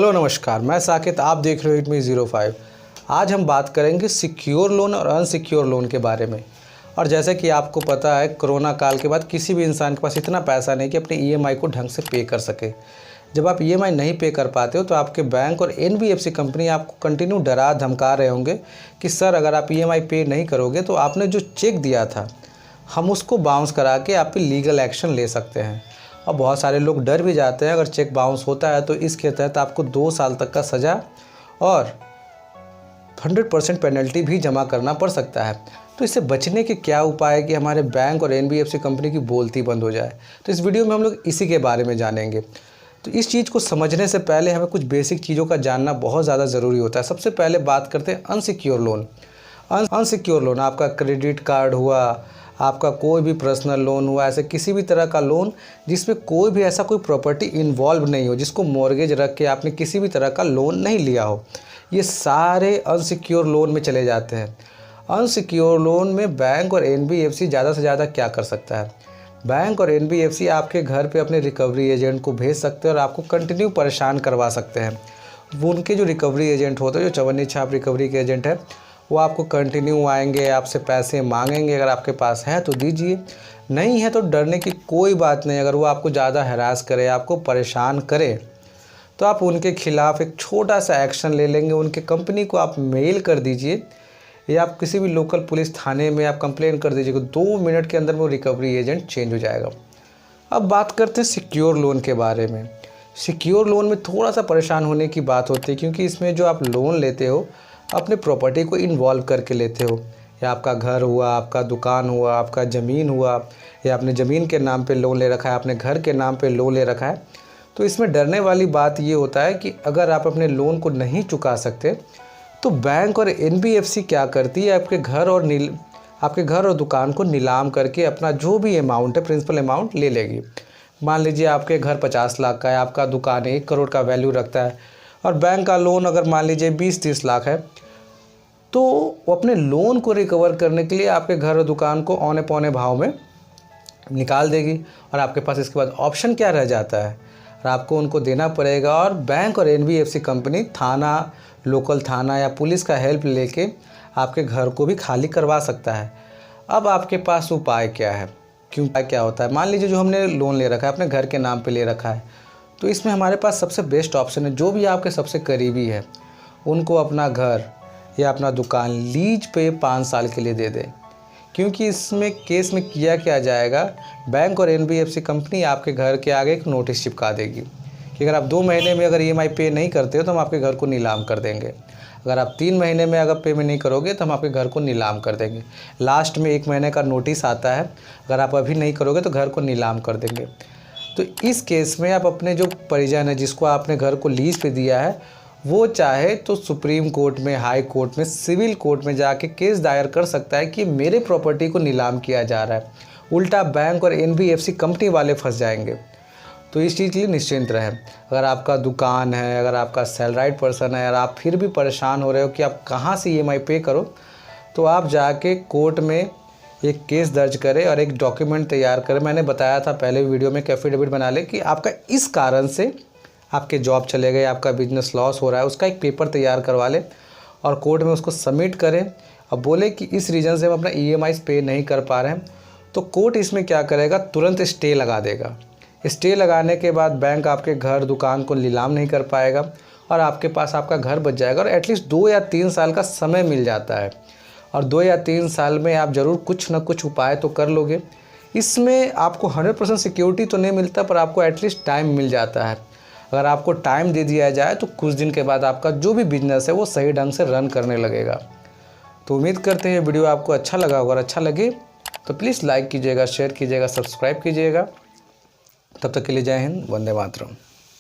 Hello नमस्कार, मैं साकेत, आप देख रहे हो इट मी 05। आज हम बात करेंगे सिक्योर लोन और अनसिक्योर लोन के बारे में। और जैसे कि आपको पता है, कोरोना काल के बाद किसी भी इंसान के पास इतना पैसा नहीं कि अपने ईएमआई को ढंग से पे कर सके। जब आप ईएमआई नहीं पे कर पाते हो तो आपके बैंक और एनबीएफसी कंपनी आपको कंटिन्यू डरा धमका रहे होंगे कि सर अगर आप ईएमआई पे नहीं करोगे तो आपने जो चेक दिया था हम उसको बाउंस करा के आप पे लीगल एक्शन ले सकते हैं। और बहुत सारे लोग डर भी जाते हैं, अगर चेक बाउंस होता है तो इसके तहत आपको 2 साल तक का सज़ा और 100% पेनल्टी भी जमा करना पड़ सकता है। तो इससे बचने के क्या उपाय है कि हमारे बैंक और एनबीएफसी कंपनी की बोलती बंद हो जाए, तो इस वीडियो में हम लोग इसी के बारे में जानेंगे। तो इस चीज़ को समझने से पहले हमें कुछ बेसिक चीज़ों का जानना बहुत ज़्यादा ज़रूरी होता है। सबसे पहले बात करते हैं अनसिक्योर लोन। अनसिक्योर लोन आपका क्रेडिट कार्ड हुआ, आपका कोई भी पर्सनल लोन हुआ, ऐसे किसी भी तरह का लोन जिसमें कोई भी ऐसा कोई प्रॉपर्टी इन्वॉल्व नहीं हो, जिसको मॉर्गेज रख के आपने किसी भी तरह का लोन नहीं लिया हो, ये सारे अनसिक्योर लोन में चले जाते हैं। अनसिक्योर लोन में बैंक और एनबीएफसी ज़्यादा से ज़्यादा क्या कर सकता है? बैंक और एनबीएफसी आपके घर पे अपने रिकवरी एजेंट को भेज सकते हैं और आपको कंटिन्यू परेशान करवा सकते हैं। वो उनके जो रिकवरी एजेंट होते हैं, जो चवन्नी छाप रिकवरी के एजेंट है, वो आपको कंटिन्यू आएंगे, आपसे पैसे मांगेंगे। अगर आपके पास है तो दीजिए, नहीं है तो डरने की कोई बात नहीं। अगर वो आपको ज़्यादा हरास करे, आपको परेशान करे, तो आप उनके खिलाफ़ एक छोटा सा एक्शन ले लेंगे। उनके कंपनी को आप मेल कर दीजिए या आप किसी भी लोकल पुलिस थाने में आप कंप्लेन कर दीजिए, 2 मिनट के अंदर वो रिकवरी एजेंट चेंज हो जाएगा। अब बात करते हैं सिक्योर लोन के बारे में। सिक्योर लोन में थोड़ा सा परेशान होने की बात होती है, क्योंकि इसमें जो आप लोन लेते हो अपने प्रॉपर्टी को इन्वॉल्व करके लेते हो। या आपका घर हुआ, आपका दुकान हुआ, आपका ज़मीन हुआ, या आपने ज़मीन के नाम पे लोन ले रखा है, आपने घर के नाम पे लोन ले रखा है। तो इसमें डरने वाली बात ये होता है कि अगर आप अपने लोन को नहीं चुका सकते तो बैंक और एनबीएफसी क्या करती है, आपके घर और दुकान को नीलाम करके अपना जो भी अमाउंट है, प्रिंसिपल अमाउंट ले लेगी। मान लीजिए आपके घर 50 लाख का है, आपका दुकान 1 करोड़ का वैल्यू रखता है और बैंक का लोन अगर मान लीजिए 20-30 लाख है, तो वो अपने लोन को रिकवर करने के लिए आपके घर और दुकान को औने पौने भाव में निकाल देगी। और आपके पास इसके बाद ऑप्शन क्या रह जाता है, और आपको उनको देना पड़ेगा। और बैंक और एनबीएफसी कंपनी थाना, लोकल थाना या पुलिस का हेल्प लेके आपके घर को भी खाली करवा सकता है। अब आपके पास उपाय क्या है? क्या होता है, मान लीजिए जो हमने लोन ले रखा है अपने घर के नाम पे ले रखा है, तो इसमें हमारे पास सबसे बेस्ट ऑप्शन है, जो भी आपके सबसे करीबी है उनको अपना घर या अपना दुकान लीज पे 5 साल के लिए दे दें। क्योंकि इसमें केस में किया क्या जाएगा, बैंक और एनबीएफसी कंपनी आपके घर के आगे एक नोटिस चिपका देगी कि अगर आप 2 महीने में अगर ईएमआई पे नहीं करते हो तो हम आपके घर को नीलाम कर देंगे। अगर आप 3 महीने में अगर पेमेंट नहीं करोगे तो हम आपके घर को नीलाम कर देंगे। लास्ट में 1 महीने का नोटिस आता है, अगर आप अभी नहीं करोगे तो घर को नीलाम कर देंगे। तो इस केस में आप अपने जो परिजन है, जिसको आपने घर को लीज पे दिया है, वो चाहे तो सुप्रीम कोर्ट में, हाई कोर्ट में, सिविल कोर्ट में जाके केस दायर कर सकता है कि मेरे प्रॉपर्टी को नीलाम किया जा रहा है। उल्टा बैंक और एनबीएफसी कंपनी वाले फंस जाएंगे। तो इस चीज़ के लिए निश्चिंत रहें। अगर आपका दुकान है, अगर आपका सैलराइड पर्सन है और आप फिर भी परेशान हो रहे हो कि आप कहाँ से ईएमआई पे करो, तो आप जाके कोर्ट में एक केस दर्ज करें और एक डॉक्यूमेंट तैयार करें। मैंने बताया था पहले वीडियो में, एफिडेविट बना लें कि आपका इस कारण से आपके जॉब चले गए, आपका बिजनेस लॉस हो रहा है, उसका एक पेपर तैयार करवा लें और कोर्ट में उसको सबमिट करें और बोले कि इस रीज़न से हम अपना ईएमआई पे नहीं कर पा रहे हैं। तो कोर्ट इसमें क्या करेगा, तुरंत स्टे लगा देगा। स्टे लगाने के बाद बैंक आपके घर दुकान को नीलाम नहीं कर पाएगा और आपके पास आपका घर बच जाएगा। और एटलीस्ट 2 या 3 साल का समय मिल जाता है, और 2 या 3 साल में आप ज़रूर कुछ ना कुछ उपाय तो कर लोगे। इसमें आपको 100% सिक्योरिटी तो नहीं मिलता, पर आपको एटलीस्ट टाइम मिल जाता है। अगर आपको टाइम दे दिया जाए तो कुछ दिन के बाद आपका जो भी बिजनेस है वो सही ढंग से रन करने लगेगा। तो उम्मीद करते हैं वीडियो आपको अच्छा लगा होगा। अगर अच्छा लगे तो प्लीज़ लाइक कीजिएगा, शेयर कीजिएगा, सब्सक्राइब कीजिएगा। तब तक के लिए जय हिंद, वंदे मातरम।